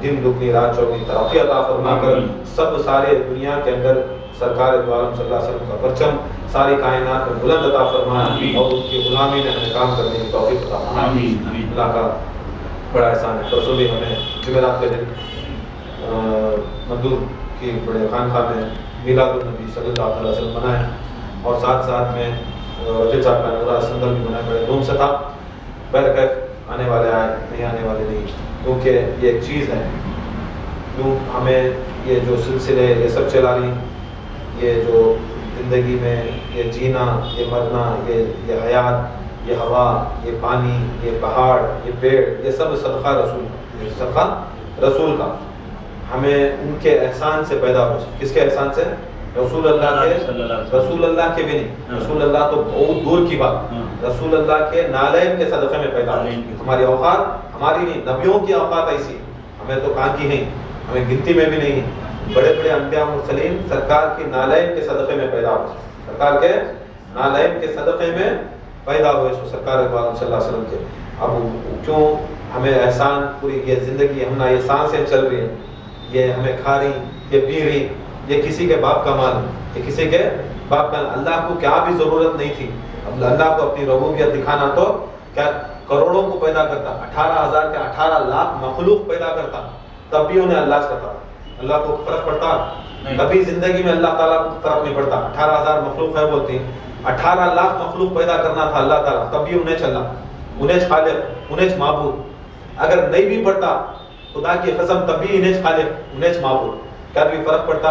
دن دگنی رات چوگنی ترقی عطا فرما کر سب سارے دنیا کے اندر سرکار دو عالم صلی اللہ علیہ وسلم کا پرچم ساری کائنات میں بلند عطا فرما اور ان کی غلامی میں ہمیں کام کرنے کی توفیق عطا فرما۔ اللہ کا بڑا احسان ہے۔ پرسوں بھی ہمیں جمعرات کے دن مندور کی بڑے خانقاہ میں میلاد النبی صلی اللہ علیہ وسلم منائے اور ساتھ میں رجب صاحب کا نورا سندر بھی منائے، بڑے دھوم سے تھا۔ بہرکیف آنے والے آئے، نہیں آنے والے نہیں، کیونکہ یہ ایک چیز ہے، کیوں ہمیں یہ جو سلسلے یہ سب چلا رہی، یہ جو زندگی میں یہ جینا، یہ مرنا، یہ حیات، یہ ہوا، یہ پانی، یہ پہاڑ، یہ پیڑ، یہ سب صدقہ رسول کا ہمیں ان کے احسان سے پیدا ہو۔ کس کے احسان سے؟ رسول اللہ کے بھی نہیں، رسول اللہ تو بہت دور کی بات، رسول اللہ کے نالین کے صدقے میں پیدا ہو۔ ہماری اوقات ہماری نہیں، نبیوں کی اوقات ایسی، ہمیں تو کہاں کی ہیں، ہمیں گنتی میں بھی نہیں ہیں۔ بڑے بڑے انبیاء مرسلین سرکار کی نالین کے صدقے میں پیدا ہوئے، سرکار کے نالین کے صدقے میں پیدا ہوئے سرکار صلی اللہ علیہ وسلم کے۔ اب کیوں ہمیں احسان، پوری یہ زندگی ہمنا یہ سانسیں چل رہی ہیں، یہ ہمیں کھا رہی، یہ پی رہی، یہ کسی کے باپ کا مال ہے، یہ کسی کے باپ کا۔ اللہ کو کیا بھی ضرورت نہیں تھی، اللہ کو اپنی ربوبیت دکھانا تو کیا کروڑوں کو پیدا کرتا، 18,000 کے 18 لاکھ مخلوق پیدا کرتا، تب بھی انہیں اللہ کرتا۔ اللہ کو فرق پڑتا؟ کبھی زندگی میں اللہ تعالیٰ کو فرق نہیں پڑتا۔ 18,000 مخلوق ہے بولتی، 18 لاکھ مخلوق پیدا کرنا تھا اللہ تعالیٰ، تب بھی انہیں چلا، انہیں خالق، انہیں معبود۔ اگر نہیں بھی پڑتا خدا کی قسم، تب بھی انہیں خالق، انہیں معبود۔ کیا بھی فرق پڑتا؟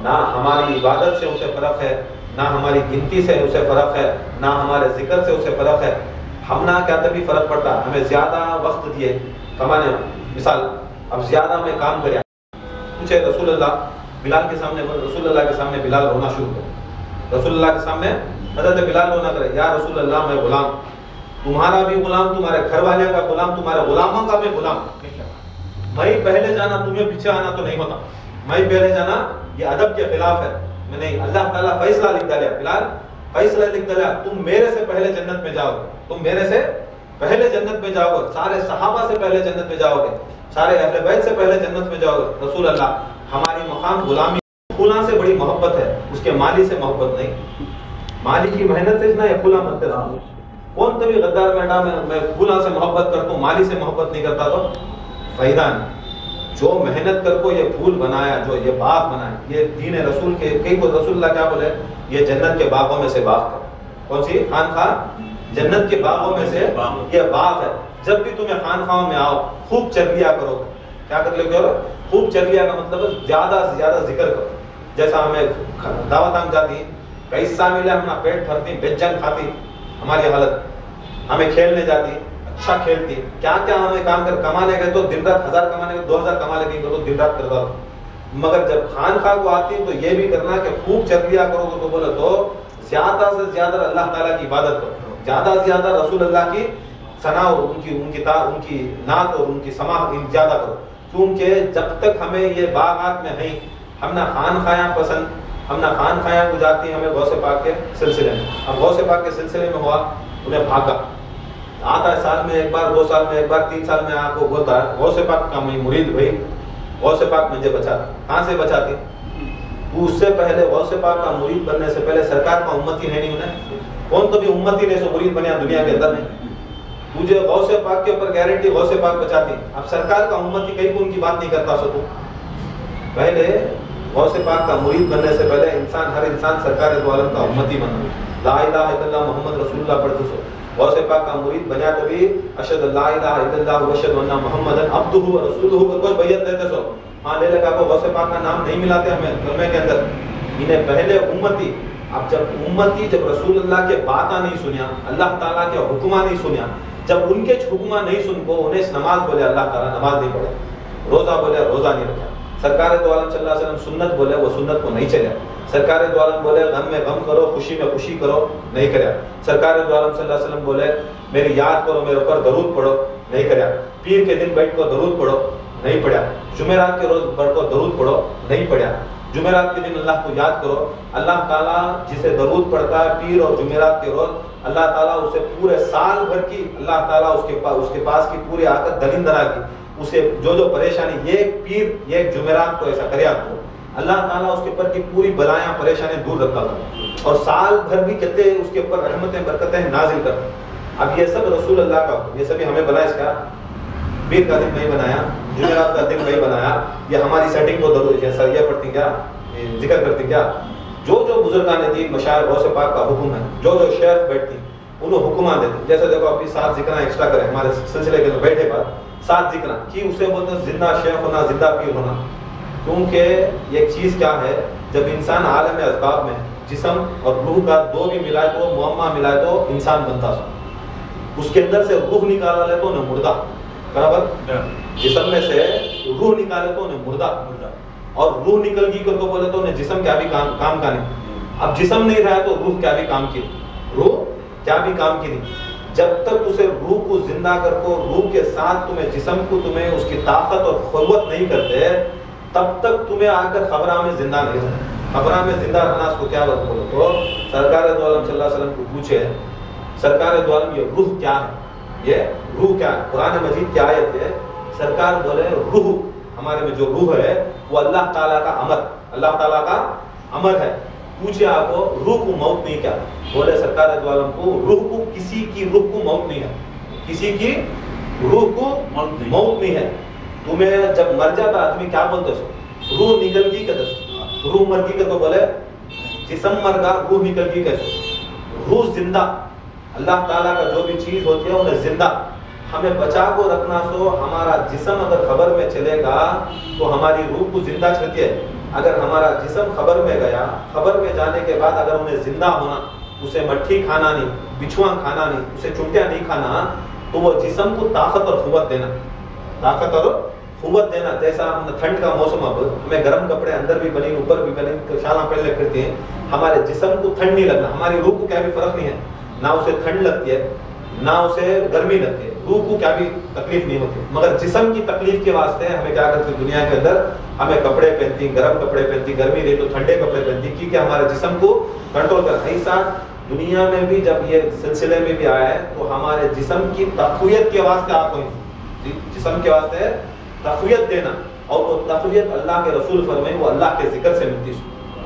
نہ ہماری عبادت سے اسے فرق ہے، نہ ہماری گنتی سے اسے فرق ہے، نہ ہمارے ذکر سے اسے فرق ہے۔ ہم نہ کیا تبھی فرق پڑتا، ہمیں زیادہ وقت دیے کمانے میں، مثال اب زیادہ میں کام کریا، پوچھے رسول اللہ بلال کے سامنے، رسول اللہ کے سامنے بلال رونا شروع کرے، رسول اللہ کے سامنے حضرت بلال رونا کرے، یا رسول اللہ میں غلام، تمہارا بھی غلام، تمہارے گھر والے کا غلام، تمہارے غلاموں کا بھی غلام، میں پہلے جانا تمہیں پیچھے آنا تو نہیں ہوتا، میں پہلے جانا یہ ادب کے خلاف ہے، میں نہیں۔ اللہ تعالیٰ فیصلہ لکھ ڈالیا، بلال فیصلہ لکھ ڈالیا، تم میرے سے پہلے جنت میں جاؤ گے، تم میرے سے پہلے جنت میں جاؤ گے، سارے صحابہ سے پہلے جنت میں جاؤ گے، سارے اہل بیت سے پہلے جنت میں جاؤ گے۔ رسول اللہ ہماری مقام غلامی، پھولاں سے بڑی محبت ہے، اس کے مالی سے محبت نہیں، مالی کی محنت سے نہ، یہ پھولا مت کرا، کون تبھی غدار بیٹا میں پھولاں سے محبت کرتا ہوں، مالی سے محبت نہیں کرتا تو فائدہ نہیں۔ جو محنت کر کو یہ پھول بنایا، جو یہ باغ بنایا، یہ دین رسول کے کئی کو رسول اللہ کیا بولے، یہ جنت کے باغوں میں سے باغ ہے۔ کون سی خانخواہ؟ جنت کے باغوں میں سے یہ باغ ہے۔ جب بھی تمہیں خانخواہوں میں آؤ خوب چل لیا کرو، کیا کر لے کرو، خوب چل لیا کا مطلب زیادہ سے زیادہ ذکر کرو۔ جیسا ہمیں دعوت ہم جاتی ہیں، کئی سال ملے ہمارا پیٹ بھرتی، بے جنگ کھاتی، ہماری حالت، ہمیں کھیلنے جاتی اچھا کھیلتی، کیا کیا ہمیں کام کر کمانے گئے تو دن رات 1000 کمانے گئے 2000 کما لے گئی تو دن رات کرتا تھا، مگر جب خانخواہ کو آتی تو یہ بھی کرنا کہ خوب چل لیا کرو تو بولے تو زیادہ سے زیادہ اللہ تعالیٰ کی عبادت کرو، زیادہ سے زیادہ رسول اللہ کی ثنا اور ان کی نعت اور ان کی سماعت زیادہ کرو، کیونکہ جب تک ہمیں یہ باغات میں ہیں، ہم نہ خانخواہ پسند، ہم نہ خانخواہ کو جاتی ہیں، ہمیں غوث پاک کے سلسلے میں، اب غوث پاک کے سلسلے میں ہوا انہیں بھاگا، آتا ہے سال میں ایک بار، 2 سال میں ایک بار، 3 سال میں آپ کو بولتا ہے غوث پاک کا میں مرید بھائی، غوث پاک مجھے بچاتی، کہاں سے بچاتی؟ تو اس سے پہلے غوث پاک کا مرید بننے سے پہلے سرکار کا امتی ہے نہیں، انہیں کون تو بھی امتی نہیں سو مرید بنیا دنیا کے اندر نہیں، تجھے غوث پاک کے اوپر گارنٹی غوث پاک بچاتی، اب سرکار کا امتی کہیں کو ان کی بات نہیں کرتا سو، تو پہلے غوث پاک کا مرید بننے سے پہلے ہر انسان سرکار دو عالم کا امتی بننا، لا الہ الا اللہ محمد رسول اللہ پڑھتے سو، غوث پاک کا مرید بنیا تو بھی اشہد لا الہ الا اللہ و اشہد ان محمدن عبدہ و رسولہ کا کوئی بیعت دیتے سو، ہاں لے لگا کو غوث پاک کا نام نہیں ملاتے ہمیں کلمے کے اندر، انہیں پہلے امتی، اب جب رسول اللہ کے باتاں نہیں سنیا، اللہ تعالیٰ کے حکمہ نہیں سنیا، جب ان کے حکمہ نہیں سن کو انہیں نماز بولے اللہ تعالیٰ نماز نہیں پڑھے، روزہ بولے روزہ نہیں رکھا، سرکار دو عالم صلی اللہ علیہ وسلم سنت بولے وہ سنت کو نہیں چلے، سرکار دو عالم بولے غم میں غم کرو خوشی میں خوشی کرو نہیں کریا، سرکار دو عالم صلی اللہ علیہ وسلم بولے میری یاد کرو میرے اوپر درود پڑھو نہیں کریا، پیر کے دن بیٹھ کو درود پڑھو نہیں پڑھا، جمعرات کے روز بیٹھ کو درود پڑھو نہیں پڑھا، جمعرات کے دن اللہ کو یاد کرو، اللہ تعالیٰ جسے درود پڑھتا ہے پیر اور جمعرات کے روز، اللہ تعالیٰ اسے پورے سال بھر کی اللہ تعالیٰ اس کے پاس کی پوری آقت دلندرا کی اسے جو پریشانی یہ پیر یہ جمعرات کو ایسا کرے آپ کو اللہ تعالیٰ اس کے اوپر کی پوری بلایاں پریشانیاں دور رکھتا تھا اور سال بھر بھی کہتے اس کے اوپر رحمتیں برکتیں نازل کرتا۔ اب یہ سب رسول اللہ کا، یہ سبھی ہمیں بنا اس کا پیر کا دن نہیں بنایا، جمعرات کا دن نہیں بنایا، یہ ہماری سیٹنگ کو ضروری ہے سر، یہ پڑھتی کیا ذکر کرتی کیا، جو بزرگان دین مشاعر غوث پاک کا حکم ہے، جو شیخ بیٹھتی انہوں حکمان دیتے، جیسے دیکھو اپنی 7 ذکریں ایکسٹرا کریں ہمارے سلسلے کے اندر بیٹھے بعد 7 ذکریں کی اسے بولتے ہیں زندہ شیخ ہونا، زندہ پیر ہونا، کیونکہ ایک چیز کیا ہے جب انسان عالم اسباب میں جسم اور روح کا دو بھی ملائے تو معمہ ملائے تو انسان بنتا سو، اس کے اندر سے روح نکالا لے تو نہ مردہ، برابر جسم میں سے روح نکالے تو نہ مردہ، اور روح نکل گئی کر کو بولے تو نہ جسم کیا بھی کام کا نہیں، اب جسم نہیں رہا تو روح کیا بھی کام کی، روح کیا بھی کام کی نہیں، جب تک اسے روح کو زندہ کر کو روح کے ساتھ تمہیں جسم کو تمہیں اس کی طاقت اور قوت نہیں کرتے تب تک تمہیں آ کر خبرہ میں زندہ نہیں رہنا۔ خبرہ میں زندہ رہنا اس کو کیا بولو تو سرکار دو عالم صلی اللہ علیہ وسلم کو پوچھے سرکار دو عالم یہ روح کیا ہے، یہ روح کیا ہے، قرآن مجید کی آیت ہے، سرکار بولے روح ہمارے میں جو روح ہے وہ اللہ تعالیٰ کا امر، اللہ تعالیٰ کا امر ہے۔ پوچھے آپ کو روح کو موت نہیں کیا، بولے سرکار دو عالم کو روح کو کسی کی روح کو موت نہیں ہے، کسی کی روح کو موت نہیں ہے۔ تمہیں جب مر جاتا آدمی کیا بولتے سو روح نکل گئی کہتے، روح مر گئی کہ تو بولے جسم مر گا روح نکل گئی کہتے، روح زندہ، اللہ تعالیٰ کا جو بھی چیز ہوتی ہے انہیں زندہ ہمیں بچا کو رکھنا سو ہمارا جسم اگر خبر میں چلے گا تو ہماری روح کو زندہ چلتی ہے، اگر ہمارا جسم خبر میں گیا خبر میں جانے کے بعد اگر انہیں زندہ ہونا اسے مٹھی کھانا نہیں، بچھواں کھانا نہیں، اسے چنٹیاں نہیں کھانا تو وہ جسم کو طاقت اور قوت دینا، طاقت اور قوت دینا، جیسا ہم ٹھنڈ کا موسم اب ہمیں گرم کپڑے اندر بھی بنی اوپر بھی بنی شالاں پہننے پھرتے ہیں، ہمارے جسم کو ٹھنڈ نہیں لگنا، ہماری روح کو کیا بھی فرق نہیں ہے، نہ اسے ٹھنڈ لگتی ہے نہ اسے گرمی لگتی ہے، روح کو کیا بھی تکلیف نہیں ہوتی، مگر جسم کی تکلیف کے واسطے ہمیں کیا کرتی دنیا کے اندر ہمیں کپڑے پہنتی، گرم کپڑے پہنتی، گرمی رہی تو ٹھنڈے کپڑے پہنتی کیونکہ ہمارے جسم کو کنٹرول کر۔ ایسا دنیا میں بھی جب یہ سلسلے میں بھی آیا ہے تو ہمارے جسم کی تقویت کے واسطے آپ کو جسم کے واسطے تقویت دینا، اور وہ تقویت اللہ کے رسول فرمائے وہ اللہ کے ذکر سے ملتی،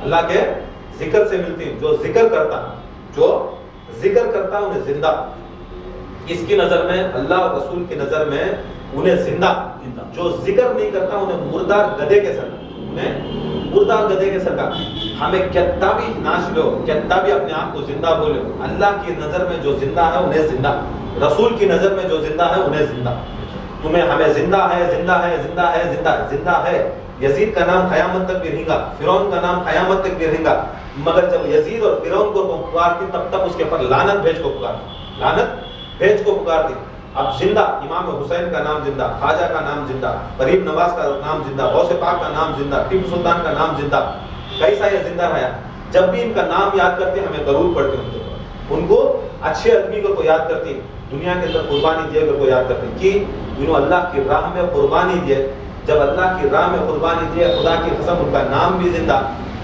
اللہ کے ذکر سے ملتی، جو ذکر کرتا انہیں زندہ، اس کی نظر میں اللہ اور رسول کی نظر میں انہیں زندہ، جو ذکر نہیں کرتا انہیں مردار گدھے کے سر، انہیں مردار گدھے کے سر کا، ہمیں کتنا بھی ناش لو کتنا بھی اپنے آپ کو زندہ بولے، اللہ کی نظر میں جو زندہ ہے انہیں زندہ، رسول کی نظر میں جو زندہ ہے انہیں زندہ، تمہیں ہمیں زندہ ہے زندہ ہے زندہ ہے زندہ زندہ ہے۔ یزید کا نام قیامت تک بھی رہے گا، فرعون کا نام قیامت تک بھی رہے گا، مگر جب یزید اور فرعون کو پکارتی تب تک اس کے پر لعنت بھیج کو پکارتی، لعنت بھیج کو پکارتی۔ اب زندہ امام حسین کا نام زندہ، خواجہ کا نام زندہ، غریب نواز کا نام زندہ، غوث پاک کا نام زندہ، ٹیپو سلطان کا نام زندہ، کیسا یہ زندہ رہا۔ جب بھی ان کا نام یاد کرتے ہمیں درود پڑھتے ہیں، ان کو اچھے آدمی کو یاد کرتی، دنیا کے اندر قربانی دیے کو یاد کرتے کہ انہوں اللہ کی راہ میں قربانی دیے، جب اللہ کی راہ میں قربانی دیے خدا کی قسم ان کا نام بھی زندہ،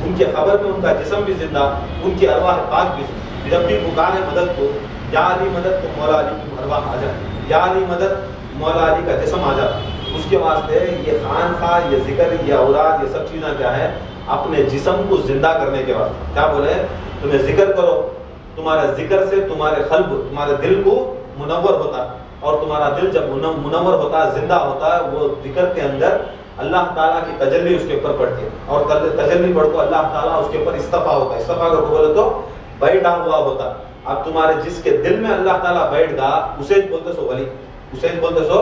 ان کے خبر میں ان کا جسم بھی زندہ، ان کی ارواح پاک بھی زندہ۔ جب بھی پکارے مدد کو یا علی مدد تو مولا علی کی ارواح آ جائے، یا علی مدد مولا علی کا جسم آ جاتا، اس کے واسطے یہ خانقاہ یہ ذکر یہ اوراد یہ سب چیزیں کیا ہے اپنے جسم کو زندہ کرنے کے واسطے، کیا بولے تمہیں ذکر کرو، تمہارے ذکر سے تمہارے قلب تمہارے دل کو منور ہوتا، اور تمہارا دل جب منور ہوتا ہے زندہ ہوتا ہے وہ ذکر کے اندر اللہ تعالیٰ کی تجلی اس کے اوپر پڑتی ہے، اور تجلی پڑھ کو اللہ تعالیٰ اس کے اوپر استفا ہوتا ہے، استفا کو بولے تو بیٹھا ہوا ہوتا۔ اب تمہارے جس کے دل میں اللہ تعالیٰ بیٹھ گا اسے بولتے سو ولی، اسے بولتے سو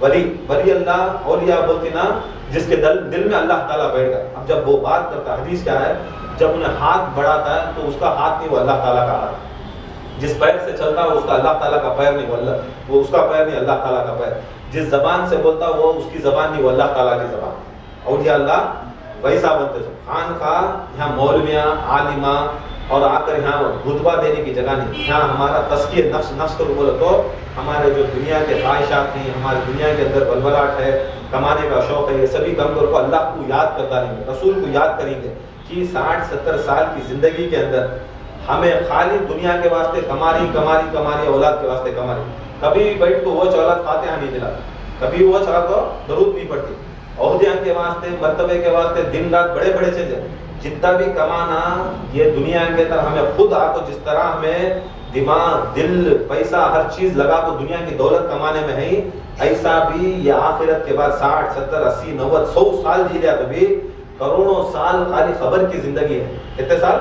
ولی، ولی اللہ اولیاء بولتی نا جس کے دل میں اللہ تعالیٰ بیٹھ گا۔ اب جب وہ بات کرتا حدیث کیا ہے جب انہیں ہاتھ بڑھاتا ہے تو اس کا ہاتھ نہیں وہ اللہ تعالیٰ کا ہاتھ، جس پیر سے چلتا ہے اس کا اللہ تعالیٰ کا پیر نہیں وہ اس کا پیر نہیں اللہ تعالیٰ کا پیر، جس زبان سے بولتا وہ اس کی زبان نہیں وہ اللہ تعالیٰ کی زبان، اولیاء اللہ ویسا بنتے سو۔ خانقاہ یہاں مولویاں عالمہ اور آ کر یہاں خطبہ دینے کی جگہ نہیں، یہاں ہمارا تزکیہ نفس کو بولے تو ہمارے جو دنیا کے خواہشات ہیں، ہماری دنیا کے اندر بلبلاہٹ ہے، کمانے کا شوق ہے، یہ سبھی کم کر کو اللہ کو یاد کرتا رہیں گے، رسول کو یاد کریں گے کہ 60-70 سال کی زندگی کے اندر ہمیں خالی دنیا کے واسطے کماری اولاد کے واسطے کماری، کبھی بیٹھ کو وہ اولاد فاتحہ نہیں دلا، کبھی وہ چاہ کو درود نہیں پڑتی. عہدیاں کے واسطے, مرتبے کے واسطے دن رات بڑے بڑے چیزیں, جتنا بھی کمانا یہ دنیا کے اندر ہمیں خود آپ کو جس طرح ہمیں دماغ, دل, پیسہ ہر چیز لگا کو دنیا کی دولت کمانے میں ہے, ایسا بھی یہ آخرت کے بعد 60, 70, 80, 90, 100 سال جی لیا تو بھی کروڑوں سال خالی خبر کی زندگی ہے. کتنے سال؟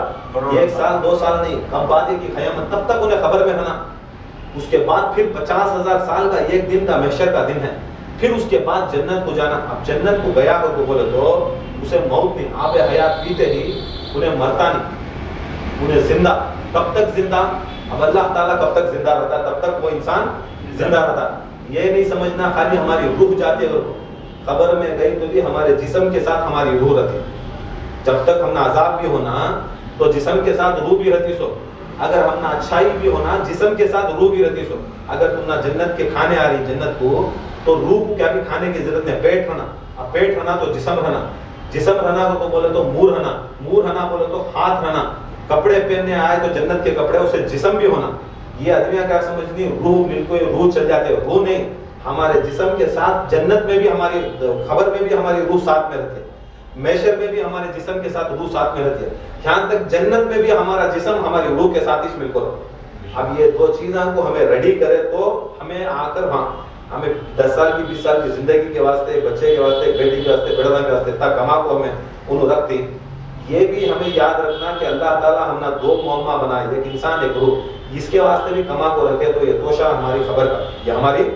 1 سال 2 سال نہیں, اب باتیں کی قیامت تب تک انہیں خبر میں رہنا. اس کے بعد پھر 50,000 سال کا ایک دن کا محشر کا دن ہے. پھر اس کے بعد جنت کو جانا. اب جنت کو گیا کو بولے تو اسے موت نہیں, آب حیات پیتے ہی انہیں مرتا نہیں, انہیں زندہ. کب تک زندہ؟ اب اللہ تعالیٰ کب تک زندہ رہتا تب تک وہ انسان زندہ رہتا. یہ نہیں سمجھنا خالی ہماری روح جاتی ہے قبر میں گئی تو بھی ہمارے جسم کے ساتھ ہماری روح رہتی. جب تک ہم نہ عذاب بھی ہونا تو جسم کے ساتھ روح بھی رہتی سو. اگر ہم نہ اچھائی بھی ہونا جسم کے ساتھ روح بھی رہتی سو. اگر تم نہ جنت کے کھانے آ رہی جنت کو تو روح کو کیا بھی کھانے کی ضرورت نہیں. پیٹ رہنا, اب پیٹ رہنا تو جسم رہنا, جسم رہنا تو بولے تو منہ رہنا, منہ رہنا بولے تو ہاتھ رہنا. کپڑے پہننے آئے تو جنت کے کپڑے, اسے جسم بھی ہونا. یہ آدمی کیا سمجھنی روح بالکل روح چل جاتے, روح نہیں. ہمارے جسم کے ساتھ جنت میں بھی ہماری خبر میں بھی ہماری روح ساتھ میں رہتی ہے, محشر میں بھی ہمارے جسم کے ساتھ روح ساتھ میں رہتی ہے, یہاں تک جنت میں بھی ہمارا جسم ہماری روح کے ساتھ ہی مل کر. اب یہ دو چیزوں کو ہمیں ریڈی کرے تو ہمیں آ کر وہاں ہمیں 10 سال کی 20 سال کی زندگی کے واسطے, بچے کے واسطے, بیٹی کے واسطے, بیڑا کے واسطے اتنا کما کو ہمیں انہوں رکھتی. یہ بھی ہمیں یاد رکھنا کہ اللہ تعالیٰ ہم نے 2 معمہ بنائے, ایک انسان ایک روح, اس کے واسطے بھی کما کو رکھے. تو یہ توشہ ہماری خبر کا, یہ ہماری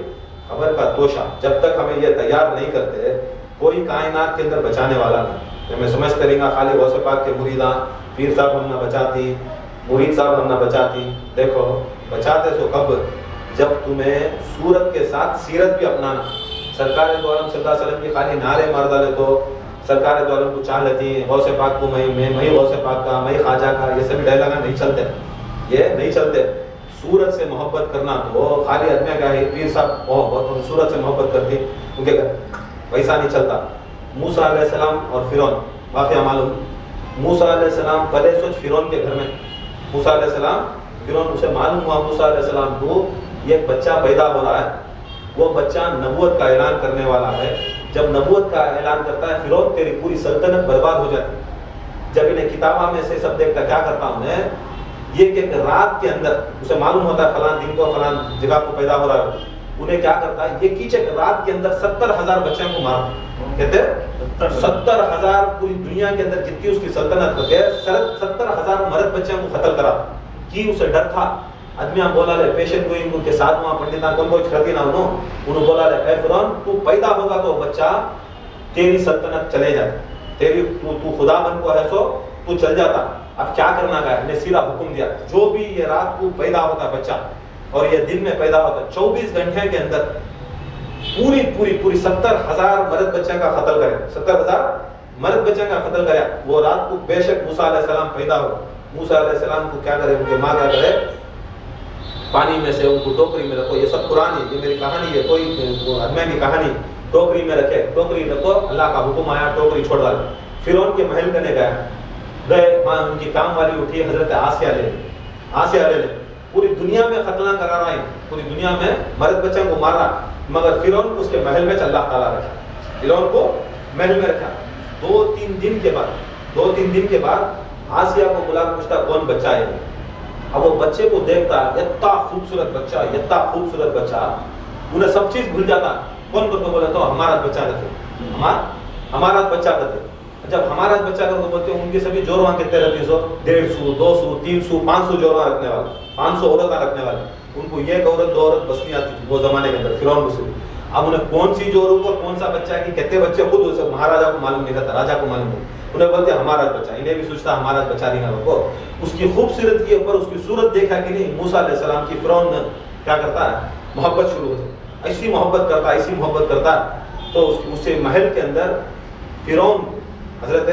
خبر کا توشہ, جب تک ہمیں یہ تیار نہیں کرتے کوئی کائنات کے اندر بچانے والا نہیں. میں سمجھ کریں گا خالی غوث پاک کے مریداں, پیر صاحب ہم نہ بچاتی, مرید صاحب ہم نہ بچاتی. دیکھو بچاتے سو کب؟ جب تمہیں صورت کے ساتھ سیرت بھی اپنانا. سرکار دو عالم صلی اللہ علیہ وسلم کی خالی نعرے مار ڈالے تو سرکار دو عالم کو چاہ لیتی ہیں, غوث پاک کو میں غوث پاک کا, میں خواجہ کا, یہ سب ڈائلاگ نہیں چلتے, یہ نہیں چلتے. صورت سے محبت کرنا تو خالی آدمی کا ہے, پیر صاحب صورت سے محبت کرتی ان کے گھر, ویسا نہیں چلتا. موسیٰ علیہ السلام اور فرعون واقعہ معلوم. موسیٰ علیہ السلام پہلے سوچ فرعون کے گھر میں, موسیٰ علیہ السلام فرعون, اسے معلوم ہوا موسیٰ علیہ السلام کو یہ بچہ پیدا ہو رہا ہے, وہ بچہ نبوت کا اعلان کرنے والا ہے. جب نبوت کا اعلان کرتا ہے فرعون تیری پوری سلطنت برباد ہو جاتی. جب انہیں کتابہ میں سے سب دیکھتا کیا کرتا انہیں, یہ کہ رات کے اندر اسے معلوم ہوتا ہے فلان دن کو فلان جگہ کو پیدا ہو رہا ہے, انہیں کیا کرتا ہے یہ کیچے رات کے اندر 70,000 بچوں کو مارا. کہتے 70,000 پوری دنیا کے اندر جتنی اس کی سلطنت ہے 70,000 مرد بچوں کو قتل کرا. کی اسے ڈر تھا. آدمیاں بولا لے پیشن گوئی ان کے ساتھ وہاں پنڈتاں کون کوئی کھڑتی نہ انہوں بولا لے اے فرعون تو پیدا ہوگا تو بچہ تیری سلطنت چلے جاتا, تیری تو خدا بن کو ہے سو تو چل جاتا. اب کیا کرنا کا ہے, انہیں سیدھا حکم دیا جو بھی یہ رات کو پیدا ہوتا بچہ اور یہ دن میں پیدا ہوتا 24 گھنٹے کے اندر پوری 70,000 مرد بچوں کا قتل کرے. 70,000 مرد بچوں کا قتل کرے. وہ رات کو بے شک موسیٰ علیہ السلام پیدا ہو. موسیٰ علیہ السلام کو کیا کرے, ان کے ماں کیا کرے, پانی میں سے ان کو ٹوکری میں رکھو. یہ سب قرآن ہے, یہ میری کہانی ہے, کوئی آدمی کی کہانی. ٹوکری میں رکھے, ٹوکری رکھو, اللہ کا حکم آیا ٹوکری چھوڑ ڈالے. فرعون کے محل کرنے گئے, وہاں ان کی کام والی اٹھی حضرت آسیہ لے پوری دنیا میں ختنہ کرا رہا ہے, پوری دنیا میں مرد بچوں کو مار رہا, مگر فرعون کو اس کے محل میں اللہ تعالیٰ رکھا. فرعون کو محل میں رکھا. 2-3 دن کے بعد آسیہ کو بلا پوچھتا کون بچہ ہے. اب وہ بچے کو دیکھتا, اتنا خوبصورت بچہ, انہیں سب چیز بھول جاتا. کون کو بولے تو ہمارا بچہ رکھے, ہمارا بچہ رکھے. جب ہمارا بچہ کر کو بولتے ہیں ان کی سبھی جوڑواں کتنے رہتی سو 150 200 300 500 جوڑواں رکھنے والے, 500 عورتیں رکھنے والے. ان کو ایک عورت 2 عورت بس نہیں آتی تھی وہ زمانے کے اندر فرعون کو. اب انہیں کون سی جوڑوں کو کون سا بچہ کی کتنے بچے خود اسے مہاراجا کو معلوم نہیں رہتا, راجا کو معلوم نہیں. انہیں بولتے ہمارا بچہ, انہیں بھی سوچتا ہمارا بچہ نہیں ہے. کو اس کی خوبصورت کے اوپر اس کی صورت دیکھا کہ نہیں, موسیٰ علیہ السلام کی فرعون کیا کرتا ہے, محبت شروع ہوتی. ایسی محبت کرتا تو اس سے محل کے اندر فرعون حضرت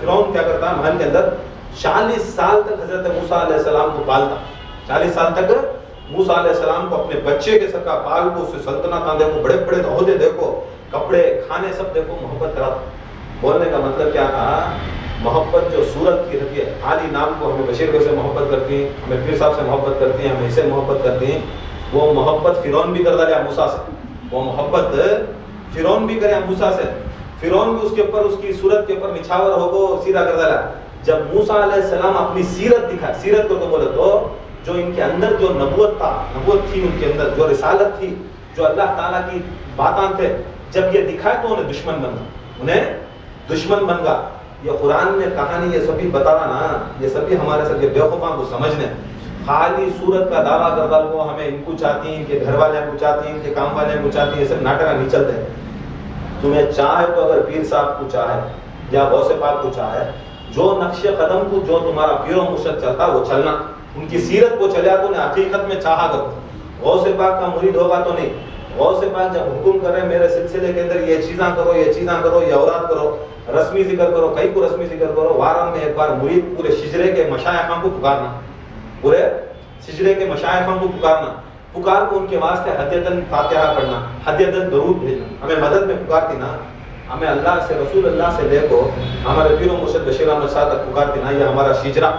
فرعون کیا کرتا محل کے اندر 40 سال تک حضرت موسیٰ علیہ السلام کو پالتا. 40 سال تک موسیٰ علیہ السلام کو اپنے بچے کے سکا پال کو, اسے سلطنت دیکھو, بڑے بڑے عہدے دیکھو, کپڑے کھانے سب دیکھو, محبت کراتا. بولنے کا مطلب کیا تھا, محبت جو صورت کی رہتی ہے, خالی نام کو ہمیں بشیر کو سے محبت کرتی ہیں, ہمیں پیر صاحب سے محبت کرتی ہیں, ہمیں اسے محبت کرتی ہیں, وہ محبت فرعون بھی کر ڈالیا موسیٰ سے. وہ محبت فرعون بھی کرے موسیٰ سے، فرعون بھی اس کے اوپر، اس کی صورت کے اوپر نچھاور ہو کو سیدھا کر ڈالا. جب موسیٰ علیہ السلام اپنی سیرت دکھا، سیرت کو بولے تو جو ان کے اندر جو نبوت تھا، نبوت تھی ان کے اندر، جو رسالت تھی، جو اللہ تعالیٰ کی باتاں تھے، جب یہ دکھائے تو انہیں دشمن بن گا، انہیں دشمن بن گا. یہ قرآن میں کہانی یہ سبھی بتا رہا نا، یہ سبھی ہمارے سب کے بیوقوفاں کو سمجھنے. خالی صورت کا دعویٰ کردہ کو ہمیں ان کو چاہتی ہیں کہ گھر والے کو چاہتی ہیں کہ کام والے کو چاہتی ہیں، یہ سب ناٹکا نہیں چلتے. تمہیں چاہے تو اگر پیر صاحب کو چاہے یا غوث پاک کو چاہے، جو نقش قدم کو جو تمہارا پیر و مرشد چلتا وہ چلنا، ان کی سیرت کو چلیا تو نے حقیقت میں چاہا کرو. غوث پاک کا مرید ہوگا تو نہیں. غوث پاک جب حکم کر رہے ہیں میرے سلسلے کے اندر یہ چیزاں کرو، یہ چیزاں کرو، یہ اوراد کرو، رسمی ذکر کرو، کئی کو رسمی ذکر کرو، وارن میں ایک بار مرید پورے شجرے کے مشائخوں کو پکارنا، پورے شجرے کے مشائخوں کو پکارنا، پکار کو ان کے واسطے حدیتاً فاتحہ پڑھنا، حدیتاً درود بھیجنا. ہمیں مدد میں پکارتی نا، ہمیں اللہ سے، رسول اللہ سے لے کو ہمارے پیر و مرشد بشیر احمد صاحب تک پکارتی نا. یہ ہمارا شجرا،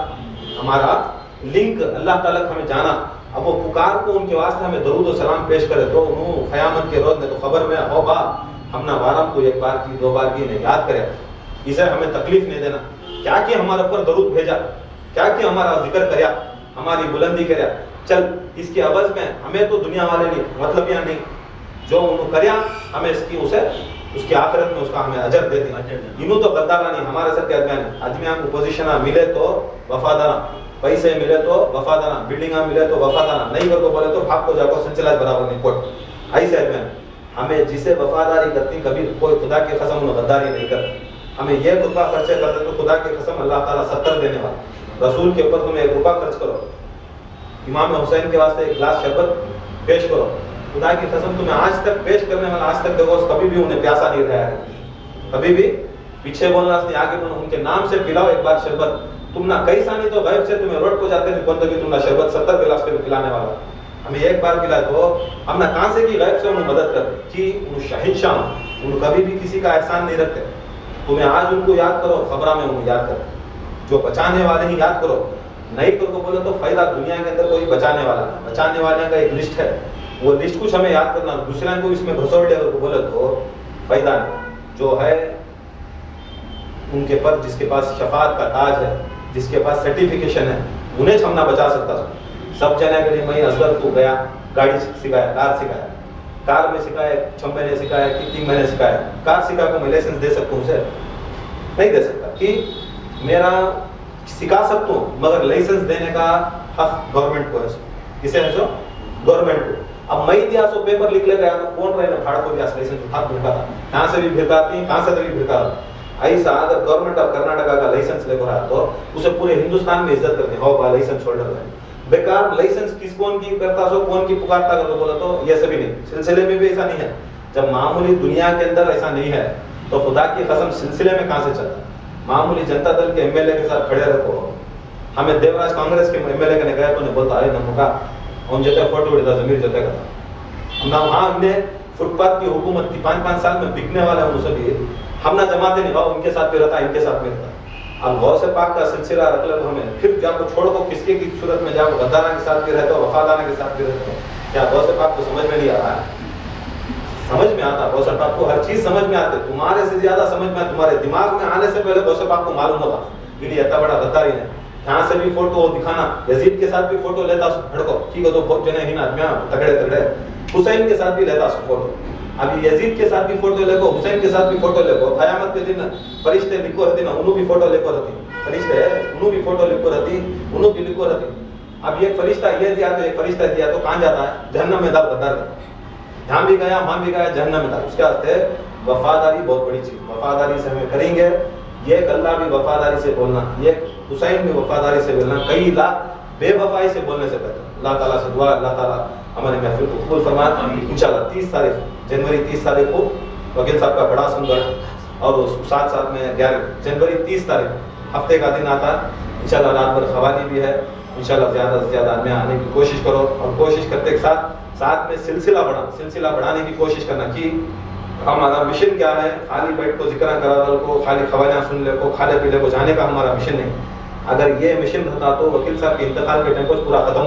ہمارا لنک اللہ تعالیٰ ہمیں جانا. اب وہ پکار کو ان کے واسطے ہمیں درود و سلام پیش کرے تو انہوں قیامت کے روز میں تو خبر میں ہو با ہم نے وارم کو ایک بار کی، دو بار کی انہیں یاد کرے. اسے ہمیں تکلیف نہیں دینا. کیا کہ ہمارے اوپر درود بھیجا، کیا کہ ہمارا ذکر کریا، ہماری بلندی کریا. چل اس کے عوض میں ہمیں تو دنیا والے نہیں، مطلب یہاں نہیں، جو انہوں کریا ہمیں اس کی اسے اس کی آخرت میں اس کا ہمیں اجر دے دیں. انہوں تو غدارہ نہیں، ہمارے ساتھ آدمیاں کو پوزیشنہ ملے تو وفادارہ، پیسے ملے تو وفادارہ، بلڈنگاں ملے تو وفادارہ، نہیں کر کو بولے تو بھاگ کو جا کو سنچلاج برابر نہیں کوٹ. ایسے آدمیاں ہمیں جسے وفاداری کرتی کبھی کوئی خدا کی قسم انہوں غداری نہیں کرتی. ہمیں یہ روپیہ خرچے کرتے تو خدا کی قسم اللہ تعالیٰ 70 دینے والا. رسول کے اوپر تمہیں 1 روپیہ خرچ کرو، امام حسین کے واسطے 1 گلاس شربت پیش کرو، خدا کی قسم تمہیں آج تک پیش کرنے والا، آج تک دیکھو کبھی بھی انہیں پیاسا نہیں رہا ہے، کبھی بھی پیچھے بولنا نہیں، آگے بولنا، ان کے نام سے پلاؤ 1 بار شربت. تم نہ کئی سانی تو غیب سے تمہیں روڈ کو جاتے نہیں بولتے کہ تم نہ شربت 70 گلاس کے پلانے والا. ہمیں 1 بار پلائے تو ہم نہ کہاں سے کی غیب سے انہوں مدد کرتے کہ انہوں شہنشاہ ہوں، انہوں کبھی بھی کسی کا احسان نہیں رکھتے. تمہیں آج ان کو یاد کرو، خبرہ میں انہوں یاد کرو، جو بچانے والے ہی یاد کرو. نہیں کر کو بولے تو فائدہ دنیا کے اندر کوئی بچانے والا، بچانے والے کا ایک لسٹ ہے، وہ لسٹ کچھ ہمیں یاد کرنا، دوسرے کو اس میں گھسوڑ لے کر کو بولے تو فائدہ نہیں. جو ہے ان کے پر جس کے پاس شفاعت کا تاج ہے، جس کے پاس سرٹیفیکیشن ہے، انہیں ہم نہ بچا سکتا. سب جنے کے لیے میں اصغر کو گیا، گاڑی سکھایا، کار سکھایا، کار میں سکھایا 6 مہینے سکھایا کہ 3 مہینے سکھایا. کار سکھا کو میں لائسنس دے سکتا ہوں، اسے نہیں دے سکتا کہ میرا سکھا سکتا ہوں، مگر لائسنس دینے کا حق گورنمنٹ کو ہے. کسے ہے سو؟ گورنمنٹ کو. اب میں دیا سو پیپر لکھ لے گیا تو کون رہے نا پھاڑ کو دیا لائسنس اٹھا بھرکا تھا، کہاں سے بھی بھرکاتی ہیں، کہاں سے بھی بھرکا. ایسا اگر گورنمنٹ آف کرناٹکا کا لائسنس لے کر آیا تو اسے پورے ہندوستان میں عزت کرتے ہیں، ہو با لائسنس ہولڈر ہے. بیکار لائسنس کس کون کی کرتا سو، کون کی پکارتا کر بولا تو یہ سبھی نہیں. سلسلے میں بھی ایسا نہیں ہے. جب معمولی دنیا کے اندر ایسا نہیں ہے تو خدا کی قسم سلسلے میں کہاں سے چلتا. معمولی جنتا دل کے ایم ایل اے کے ساتھ کھڑے رکھو. ہمیں دیوراج کانگریس کے ایم ایل اے نے کہا تو نے بولتا ہے نمکا ان جتے فوٹو اڑتا ضمیر جتے کرتا. ہم وہاں انہیں فٹ پاتھ کی حکومت تھی 5 سال میں بکنے والے ہیں اسے بھی ہم نہ جماتے نہیں، ان کے ساتھ بھی رہتا، ان کے ساتھ بھی رہتا. اب غوث پاک کا سلسلہ رکھ لے تو ہمیں پھر جا کو چھوڑ کو کس کے کی صورت میں جا کو غدارہ کے ساتھ بھی رہتا ہو، وفادارہ کے ساتھ بھی رہتا ہو. کیا غوث پاک کو سمجھ میں نہیں آ رہا ہے؟ سمجھ میں آتا. غوث پاک کو ہر چیز سمجھ میں آتی. تمہارے سے زیادہ سمجھ میں، تمہارے دماغ میں آنے سے پہلے غوث پاک کو معلوم ہوتا کہ یہ اتنا بڑا غداری ہے. یہاں سے بھی فوٹو دکھانا، یزید کے ساتھ بھی فوٹو لیتا سو بھڑکو ٹھیک ہے تو بہت جنے ہی نا آدمیاں تگڑے تگڑے. حسین کے ساتھ بھی لیتا سو فوٹو. ابھی یزید کے ساتھ بھی فوٹو لے کو، حسین کے ساتھ بھی فوٹو لے کو. قیامت کے دن فرشتے لکھو رہتی نا، انہوں بھی فوٹو لے کو رہتی. فرشتے انہوں بھی فوٹو لکھو رہتی، انہوں بھی لکھو رہتی. اب ایک فرشتہ یہ دیا تو ایک فرشتہ دیا تو کہاں جاتا ہے؟ جہنم میں دار بدار کرتا. جہاں بھی گیا وہاں بھی گیا جہنم میں دار. اس کے واسطے وفاداری بہت بڑی چیز. وفاداری سے ہمیں کریں گے. یہ اللہ بھی وفاداری سے بولنا، یہ حسین بھی وفاداری سے بولنا، کئی لاکھ بے وفائی سے بولنے سے بہتر. اللہ تعالیٰ سے دعا اللہ تعالیٰ ہمارے محفل کو قبول فرمائے. انشاءاللہ 30 تاریخ جنوری 30 تاریخ کو وکیل صاحب کا بڑا سندر اور ساتھ ساتھ میں 11 جنوری 30 تاریخ ہفتے کا دن آتا ہے. انشاءاللہ رات بھر قوالی بھی ہے. انشاءاللہ زیادہ سے زیادہ آدمی آنے کی کوشش کرو اور کوشش کرتے کے ساتھ میں سلسلہ بڑھانے کی کوشش کرنا کہ ہمارا مشن کیا ہے. خالی بیٹھ کو ذکر کرا دل کو، خالی خوالیاں سن لے کو، کھالے پیلے کو جانے کا ہمارا مشن نہیں. اگر یہ مشن رہتا تو وکیل صاحب کے انتقال کے ٹائم پورا ختم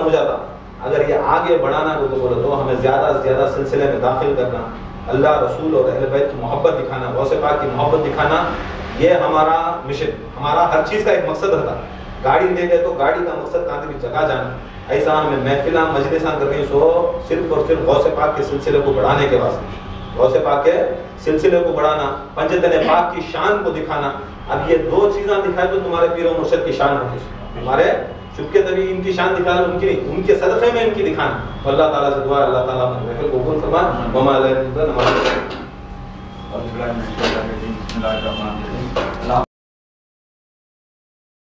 ہو جاتا. اگر یہ آگے بڑھانا کو تو بولے تو ہمیں زیادہ سے زیادہ سلسلے میں داخل کرنا، اللہ رسول اور اہل بیت کی محبت دکھانا، غوث پاک کی محبت دکھانا، یہ ہمارا مشن، ہمارا ہر چیز کا ایک مقصد رہتا. گاڑی لے گئے تو گاڑی کا مقصد کہاں تک جگہ جانا، ایسا ہمیں محفلیں مجلساں کر رہی سو صرف اور صرف غوث پاک کے سلسلے کو بڑھانے کے واسطے، غوث پاک کے سلسلے کو بڑھانا، پنجتن پاک کی شان کو دکھانا. اب یہ دو چیزاں دکھائے تو تمہارے پیر و مرشد کی شان ہوتی، ہمارے چپکے تبھی ان کی شان دکھانا، ان کی نہیں، ان کے صدقے میں ان کی دکھانا. اللہ تعالیٰ سے دعا اللہ تعالیٰ اپنے محفل کو قبول فرمائے. وما علینا الا البلاغ.